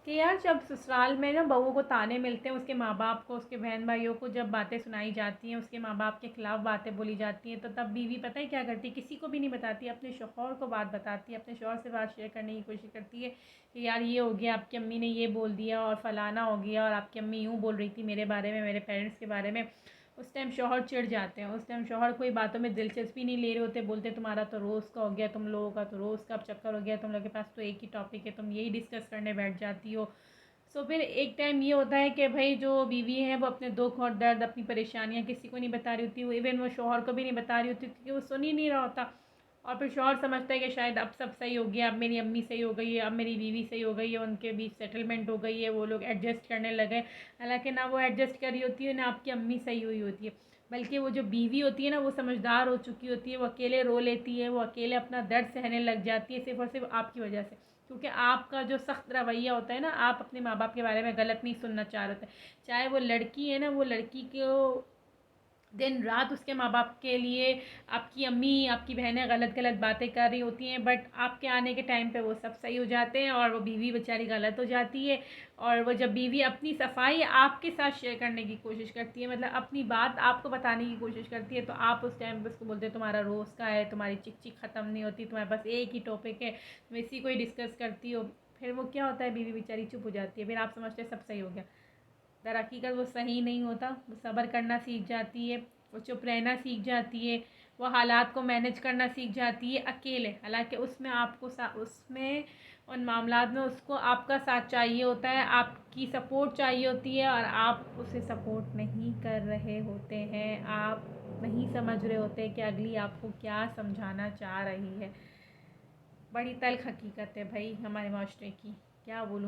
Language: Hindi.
कि यार जब ससुराल में ना बहू को ताने मिलते हैं, उसके माँ बाप को, उसके बहन भाइयों को जब बातें सुनाई जाती हैं, उसके माँ बाप के ख़िलाफ़ बातें बोली जाती हैं, तो तब बीवी पता है क्या करती है, किसी को भी नहीं बताती, अपने शौहर को बात बताती है, अपने शौहर से बात शेयर करने की कोशिश करती है कि यार ये हो गया, आपकी अम्मी ने ये बोल दिया और फ़लाना हो गया, और आपकी अम्मी यूँ बोल रही थी मेरे बारे में, मेरे पेरेंट्स के बारे में। उस टाइम शौहर चिढ़ जाते हैं, उस टाइम शौहर कोई बातों में दिलचस्पी नहीं ले रहे होते, बोलते तुम्हारा तो रोज़ का हो गया, तुम लोगों का तो रोज़ का अब चक्कर हो गया, तुम लोगों के पास तो एक ही टॉपिक है, तुम यही डिस्कस करने बैठ जाती हो। सो फिर एक टाइम ये होता है कि भाई जो बीवी है वो अपने दुख और दर्द, अपनी परेशानियां किसी को नहीं बता रही होती, वो इवन वो शौहर को भी नहीं बता रही होती, क्योंकि वो सुन ही नहीं रहा होता। और फिर शौहर समझता है कि शायद अब सब सही हो गया, अब मेरी अम्मी सही हो गई है, अब मेरी बीवी सही हो गई है, उनके बीच सेटलमेंट हो गई है, वो लोग एडजस्ट करने लगे। हालांकि ना वो एडजस्ट कर रही होती है, ना आपकी अम्मी सही हुई होती है, बल्कि वो जो बीवी होती है ना, वो समझदार हो चुकी होती है, वो अकेले रो लेती है, वो अकेले अपना दर्द सहने लग जाती है, सिर्फ और सिर्फ आपकी वजह से। क्योंकि आपका जो सख्त रवैया होता है ना, आप अपने माँ बाप के बारे में गलत नहीं सुनना चाह रहे होते। चाहे वो लड़की है ना, वो लड़की को दिन रात उसके माँ बाप के लिए, आपकी अम्मी, आपकी बहनें गलत गलत बातें कर रही होती हैं, बट आपके आने के टाइम पे वो सब सही हो जाते हैं और वो बीवी बेचारी गलत हो जाती है। और वो जब बीवी अपनी सफाई आपके साथ शेयर करने की कोशिश करती है, मतलब अपनी बात आपको बताने की कोशिश करती है, तो आप उस टाइम पे उसको बोलते हैं तुम्हारा रोज़ का है, तुम्हारी चिक चिक ख़त्म नहीं होती, तुम्हारे पास एक ही टॉपिक है, तुम इसी को ही डिस्कस करती हो। फिर वो क्या होता है, बीवी बेचारी चुप हो जाती है, फिर आप समझते हैं सब सही हो गया। दर हकीकत वो सही नहीं होता। वो सब्र करना सीख जाती है, वो चुप रहना सीख जाती है, वो हालात को मैनेज करना सीख जाती है अकेले। हालांकि उसमें आपको उसमें उन मामलात में उसको आपका साथ चाहिए होता है, आपकी सपोर्ट चाहिए होती है, और आप उसे सपोर्ट नहीं कर रहे होते हैं, आप नहीं समझ रहे होते कि अगली आपको क्या समझाना चाह रही है। बड़ी तल्ख हकीकत है भाई हमारे माशरे की, क्या बोलूँ।